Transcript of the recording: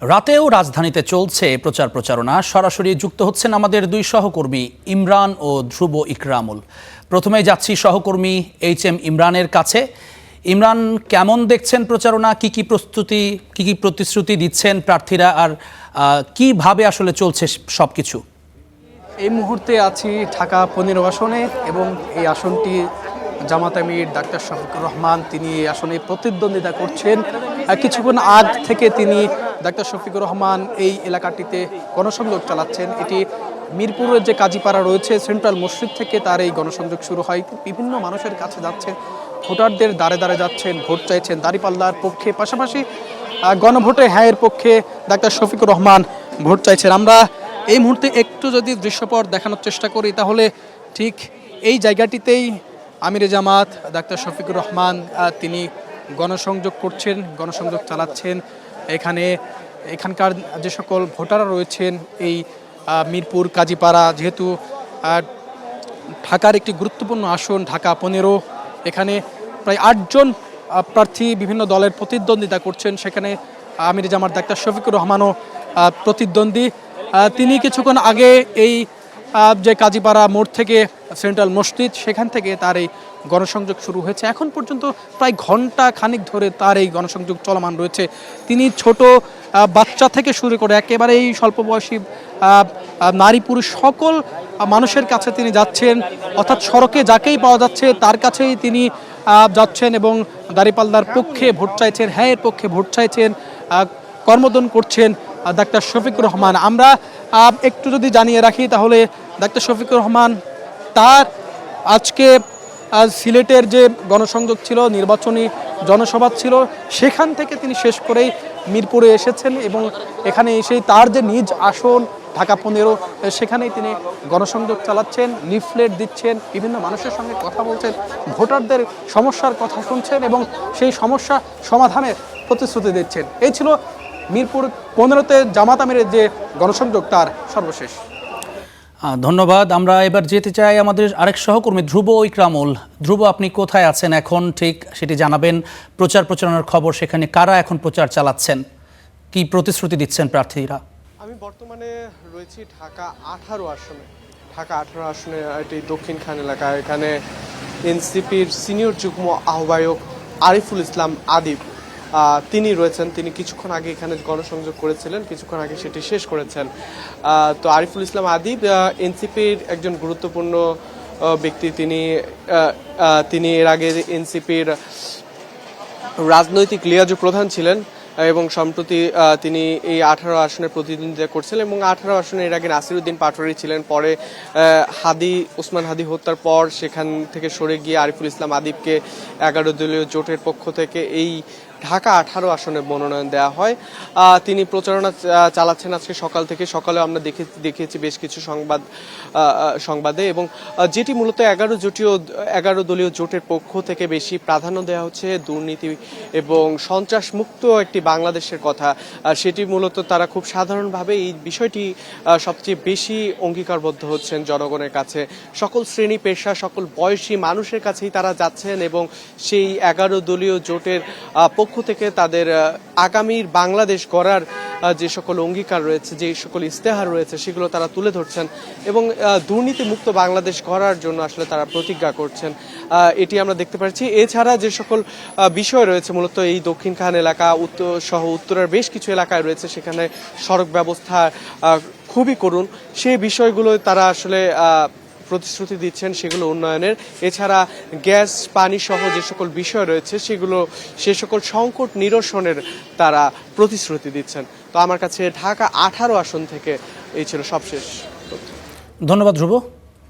রাতেও রাজধানীতে চলছে প্রচার প্রচারণা। সরাসরি যুক্ত হচ্ছেন আমাদের দুই সহকর্মী ইমরান ও ধ্রুব ইকরামুল। প্রথমেই যাচ্ছি সহকর্মী HM ইমরানের কাছে। ইমরান, কেমন দেখছেন প্রচারণা? কি কি প্রতিশ্রুতি দিচ্ছেন প্রার্থীরা, আর কিভাবে আসলে চলছে সবকিছু? এই মুহূর্তে আছি ঢাকা 15 আসনে এবং এই আসনটি জামাত আমির ডাক্তার শফিকুর রহমান তিনি এই আসনে প্রতিদ্বন্দ্বিতা করছেন। কিছুক্ষণ আগ থেকে তিনি ডাক্তার শফিকুর রহমান এই এলাকাটিতে গণসংযোগ চালাচ্ছেন। এটি মিরপুরের যে কাজীপাড়া রয়েছে সেন্ট্রাল মসজিদ থেকে তার এই গণসংযোগ শুরু হয়। বিভিন্ন মানুষের কাছে যাচ্ছে, ভোটারদের দ্বারে দ্বারে যাচ্ছেন, ভোট চাইছেন দাঁড়িপাল্লার পক্ষে, পাশাপাশি গণভোটে হ্যাঁয়ের পক্ষে ডাক্তার শফিকুর রহমান ভোট চাইছেন। আমরা এই মুহূর্তে একটু যদি দৃশ্যপট দেখানোর চেষ্টা করি তাহলে ঠিক এই জায়গাটিতেই আমিরে জামাত ডাক্তার শফিকুর রহমান তিনি গণসংযোগ করছেন, গণসংযোগ চালাচ্ছেন। এখানকার যে সকল ভোটাররা রয়েছেন এই মিরপুর কাজীপাড়া, যেহেতু ঢাকার একটি গুরুত্বপূর্ণ আসন ঢাকা 15, এখানে প্রায় 8 জন প্রার্থী বিভিন্ন দলের প্রতিদ্বন্দ্বিতা করছেন। সেখানে আমিরে জামাত ডাক্তার শফিকুর রহমানও প্রতিদ্বন্দ্বী। তিনি কিছুক্ষণ আগে এই যে কাজীপাড়া মোড় থেকে সেন্ট্রাল মসজিদ সেখান থেকে তার এই গণসংযোগ শুরু হয়েছে। এখন পর্যন্ত প্রায় ঘন্টা খানিক ধরে তার এই গণসংযোগ চলমান রয়েছে। তিনি ছোট বাচ্চা থেকে শুরু করে একেবারেই স্বল্প বয়সী নারী পুরুষ সকল মানুষের কাছে তিনি যাচ্ছেন, অর্থাৎ সড়কে যাকেই পাওয়া যাচ্ছে তার কাছেই তিনি যাচ্ছেন এবং দাঁড়িপাল্লার পক্ষে ভোট চাইছেন, হ্যাঁ এর পক্ষে ভোট চাইছেন, কর্মদন করছেন ডাক্তার শফিকুর রহমান। আমরা একটু যদি জানিয়ে রাখি তাহলে ডাক্তার শফিকুর রহমান তার আজকে সিলেটের যে গণসংযোগ ছিল, নির্বাচনী জনসভা ছিল, সেখান থেকে তিনি শেষ করেই মিরপুরে এসেছেন এবং এখানে এসেই তার যে নিজ আসন ঢাকা 15 সেখানেই তিনি গণসংযোগ চালাচ্ছেন, লিফলেট দিচ্ছেন, বিভিন্ন মানুষের সঙ্গে কথা বলছেন, ভোটারদের সমস্যার কথা শুনছেন এবং সেই সমস্যা সমাধানের প্রতিশ্রুতি দিচ্ছেন। এই ছিল মিরপুর 15-তে জামাত আমিরের যে গণসংযোগ তার সর্বশেষ। ধন্যবাদ। আমরা এবার যেতে চাই আমাদের আরেক সহকর্মী ধ্রুব ইকরামুল। ধ্রুব, আপনি কোথায় আছেন এখন ঠিক সেটি জানাবেন। প্রচার প্রচারণার খবর, সেখানে কারা এখন প্রচার চালাচ্ছেন, কি প্রতিশ্রুতি দিচ্ছেন প্রার্থীরা? আমি বর্তমানে রয়েছি ঢাকা 18 আসনে। ঢাকা 18 আসনে এটি দক্ষিণ খান এলাকা। এখানে এনসিপির সিনিয়র যুগ্ম আহ্বায়ক আরিফুল ইসলাম আদিব তিনি রয়েছেন। তিনি কিছুক্ষণ আগে এখানে গণসংযোগ করেছিলেন, কিছুক্ষণ আগে সেটি শেষ করেছেন। তো আরিফুল ইসলাম আদিব এনসিপির একজন গুরুত্বপূর্ণ ব্যক্তি। তিনি এর আগে এনসিপির রাজনৈতিক লিয়াজু প্রধান ছিলেন এবং সম্প্রতি তিনি এই 18 আসনে প্রতিদ্বন্দ্বিতা করছিলেন এবং 18 আসনে এর আগে নাসিরউদ্দিন পাটোয়ারি ছিলেন। পরে ওসমান হাদি হত্যার পর সেখান থেকে সরে গিয়ে আরিফুল ইসলাম আদিবকে 11 দলীয় জোটের পক্ষ থেকে এই ঢাকা 18 আসনে মনোনয়ন দেওয়া হয়। তিনি প্রচারণা চালাচ্ছেন আজকে সকাল থেকে। সকালে আমরা দেখিয়েছি বেশ কিছু সংবাদে এবং যেটি মূলত 11 দলীয় জোটের পক্ষ থেকে বেশি প্রাধান্য দেওয়া হচ্ছে দুর্নীতি এবং সন্ত্রাস মুক্ত একটি বাংলাদেশের কথা। সেটি মূলত তারা খুব সাধারণভাবে এই বিষয়টি সবচেয়ে বেশি অঙ্গীকারবদ্ধ হচ্ছেন জনগণের কাছে। সকল শ্রেণী পেশা, সকল বয়সী মানুষের কাছেই তারা যাচ্ছেন এবং সেই 11 দলীয় জোটের পক্ষ থেকে তাদের আগামীর বাংলাদেশ গড়ার যে সকল অঙ্গীকার রয়েছে, যে সকল ইস্তেহার রয়েছে সেগুলো তারা তুলে ধরছেন এবং দুর্নীতি মুক্ত বাংলাদেশ গড়ার জন্য আসলে তারা প্রতিজ্ঞা করছেন, এটি আমরা দেখতে পাচ্ছি। এছাড়া যে সকল বিষয় রয়েছে মূলত এই দক্ষিণ খান এলাকা সহ উত্তরের বেশ কিছু এলাকায় রয়েছে, সেখানে সড়ক ব্যবস্থা খুবই করুণ। সেই বিষয়গুলো তারা আসলে প্রতিশ্রুতি দিচ্ছেন সেগুলো উন্নয়নের। এছাড়া গ্যাস, পানি সহ যে সকল বিষয় রয়েছে সে সকল সংকট নিরসনের তারা প্রতিশ্রুতি দিচ্ছেন। তো আমার কাছে ঢাকা 18 আসন থেকে এই ছিল সবশেষ। ধন্যবাদ ধ্রুব।